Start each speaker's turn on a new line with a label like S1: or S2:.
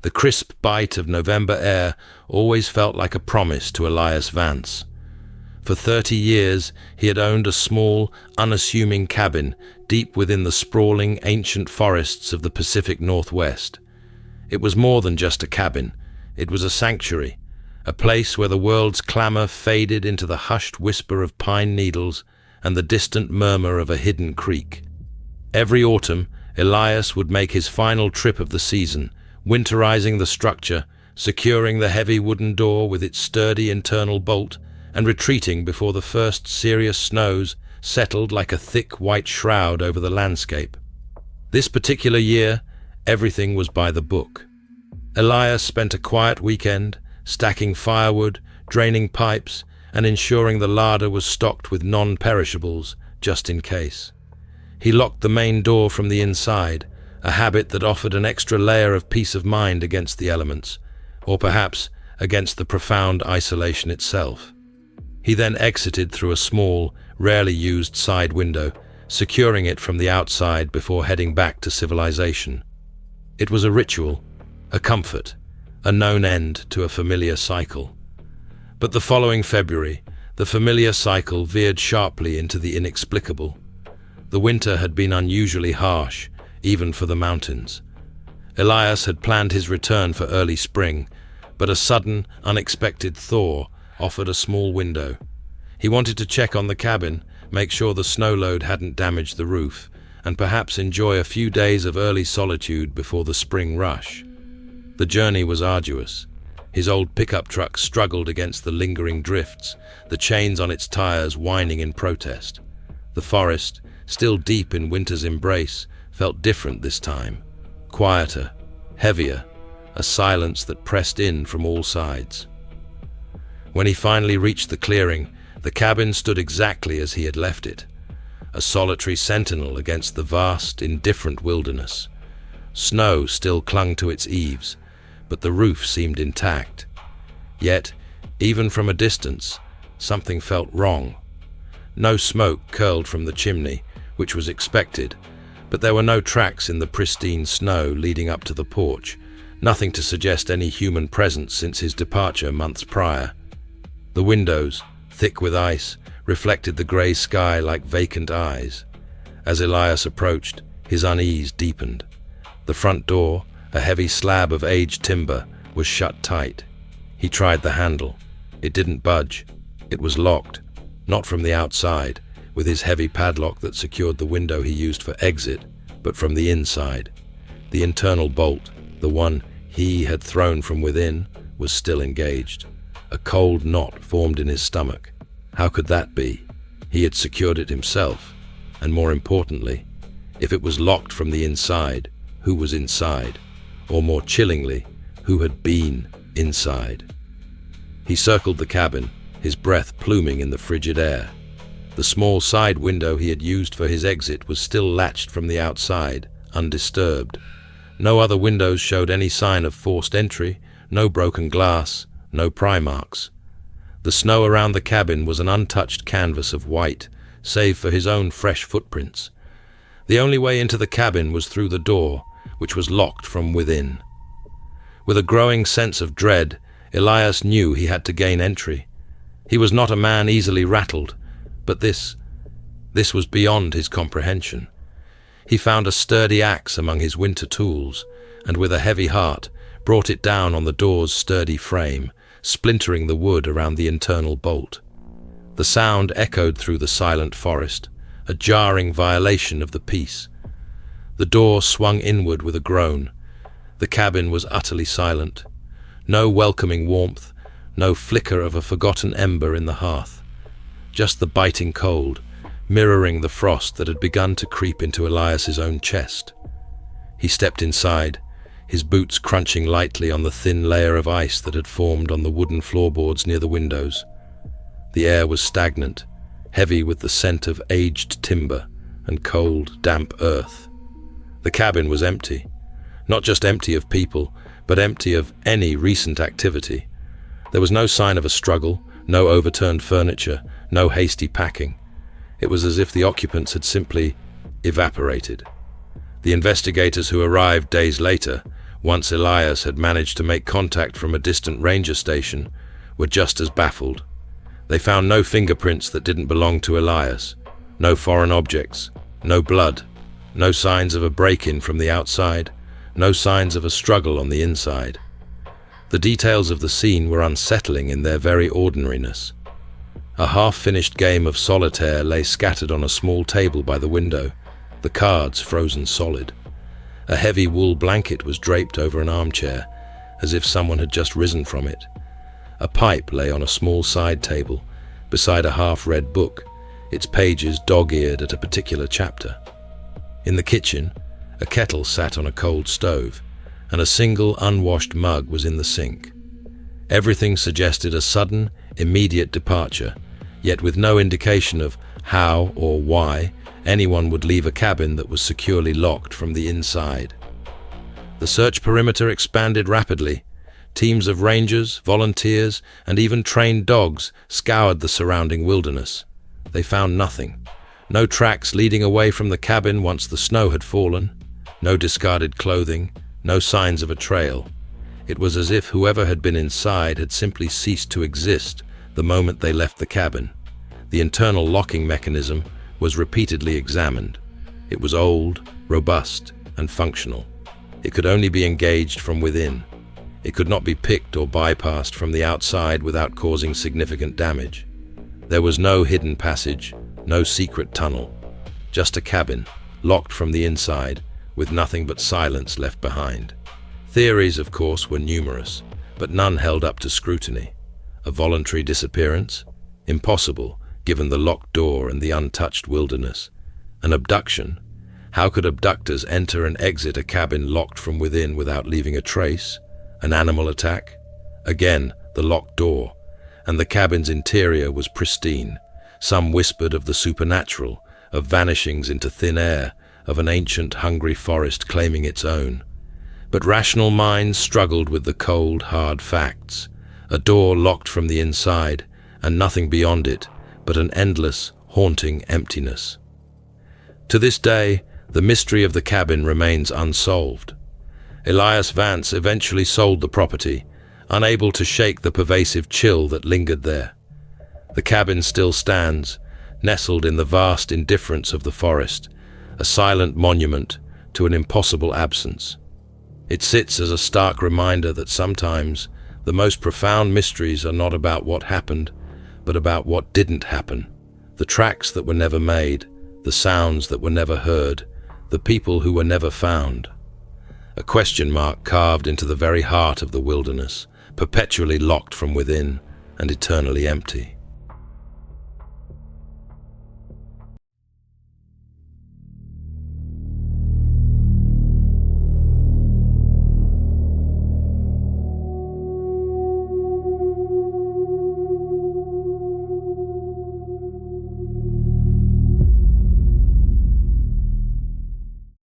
S1: The crisp bite of November air always felt like a promise to Elias Vance. For 30 years, he had owned a small, unassuming cabin deep within the sprawling, ancient forests of the Pacific Northwest. It was more than just a cabin. It was a sanctuary, a place where the world's clamor faded into the hushed whisper of pine needles and the distant murmur of a hidden creek. Every autumn, Elias would make his final trip of the season, winterizing the structure, securing the heavy wooden door with its sturdy internal bolt, and retreating before the first serious snows settled like a thick white shroud over the landscape. This particular year, everything was by the book. Elias spent a quiet weekend, stacking firewood, draining pipes, and ensuring the larder was stocked with non-perishables, just in case. He locked the main door from the inside, a habit that offered an extra layer of peace of mind against the elements, or perhaps against the profound isolation itself. He then exited through a small, rarely used side window, securing it from the outside before heading back to civilization. It was a ritual, a comfort, a known end to a familiar cycle. But the following February, the familiar cycle veered sharply into the inexplicable. The winter had been unusually harsh, even for the mountains. Elias had planned his return for early spring, but a sudden, unexpected thaw offered a small window. He wanted to check on the cabin, make sure the snow load hadn't damaged the roof, and perhaps enjoy a few days of early solitude before the spring rush. The journey was arduous. His old pickup truck struggled against the lingering drifts, the chains on its tires whining in protest. The forest, still deep in winter's embrace, felt different this time. Quieter, heavier, a silence that pressed in from all sides. When he finally reached the clearing, the cabin stood exactly as he had left it, a solitary sentinel against the vast, indifferent wilderness. Snow still clung to its eaves, but the roof seemed intact. Yet, even from a distance, something felt wrong. No smoke curled from the chimney, which was expected, but there were no tracks in the pristine snow leading up to the porch, nothing to suggest any human presence since his departure months prior. The windows, thick with ice, reflected the grey sky like vacant eyes. As Elias approached, his unease deepened. The front door, a heavy slab of aged timber, was shut tight. He tried the handle. It didn't budge. It was locked, not from the outside, with his heavy padlock that secured the window he used for exit, but from the inside. The internal bolt, the one he had thrown from within, was still engaged. A cold knot formed in his stomach. How could that be? He had secured it himself, and more importantly, if it was locked from the inside, who was inside? Or more chillingly, who had been inside? He circled the cabin, his breath pluming in the frigid air. The small side window he had used for his exit was still latched from the outside, undisturbed. No other windows showed any sign of forced entry, no broken glass, no pry marks. The snow around the cabin was an untouched canvas of white, save for his own fresh footprints. The only way into the cabin was through the door, which was locked from within. With a growing sense of dread, Elias knew he had to gain entry. He was not a man easily rattled, but this was beyond his comprehension. He found a sturdy axe among his winter tools, and with a heavy heart, brought it down on the door's sturdy frame, splintering the wood around the internal bolt. The sound echoed through the silent forest, a jarring violation of the peace. The door swung inward with a groan. The cabin was utterly silent. No welcoming warmth, no flicker of a forgotten ember in the hearth. Just the biting cold, mirroring the frost that had begun to creep into Elias's own chest. He stepped inside, his boots crunching lightly on the thin layer of ice that had formed on the wooden floorboards near the windows. The air was stagnant, heavy with the scent of aged timber and cold, damp earth. The cabin was empty, not just empty of people, but empty of any recent activity. There was no sign of a struggle, no overturned furniture, no hasty packing. It was as if the occupants had simply evaporated. The investigators who arrived days later, once Elias had managed to make contact from a distant ranger station, were just as baffled. They found no fingerprints that didn't belong to Elias, no foreign objects, no blood, no signs of a break-in from the outside, no signs of a struggle on the inside. The details of the scene were unsettling in their very ordinariness. A half-finished game of solitaire lay scattered on a small table by the window, the cards frozen solid. A heavy wool blanket was draped over an armchair, as if someone had just risen from it. A pipe lay on a small side table, beside a half-read book, its pages dog-eared at a particular chapter. In the kitchen, a kettle sat on a cold stove, and a single unwashed mug was in the sink. Everything suggested a sudden, immediate departure, yet with no indication of how or why anyone would leave a cabin that was securely locked from the inside. The search perimeter expanded rapidly. Teams of rangers, volunteers, and even trained dogs scoured the surrounding wilderness. They found nothing. No tracks leading away from the cabin once the snow had fallen. No discarded clothing. No signs of a trail. It was as if whoever had been inside had simply ceased to exist the moment they left the cabin. The internal locking mechanism was repeatedly examined. It was old, robust, and functional. It could only be engaged from within. It could not be picked or bypassed from the outside without causing significant damage. There was no hidden passage, no secret tunnel, just a cabin, locked from the inside, with nothing but silence left behind. Theories, of course, were numerous, but none held up to scrutiny. A voluntary disappearance? Impossible, given the locked door and the untouched wilderness. An abduction? How could abductors enter and exit a cabin locked from within without leaving a trace? An animal attack? Again, the locked door, and the cabin's interior was pristine. Some whispered of the supernatural, of vanishings into thin air, of an ancient, hungry forest claiming its own. But rational minds struggled with the cold, hard facts. A door locked from the inside, and nothing beyond it, but an endless, haunting emptiness. To this day, the mystery of the cabin remains unsolved. Elias Vance eventually sold the property, unable to shake the pervasive chill that lingered there. The cabin still stands, nestled in the vast indifference of the forest, a silent monument to an impossible absence. It sits as a stark reminder that sometimes the most profound mysteries are not about what happened, but about what didn't happen. The tracks that were never made, the sounds that were never heard, the people who were never found. A question mark carved into the very heart of the wilderness, perpetually locked from within and eternally empty.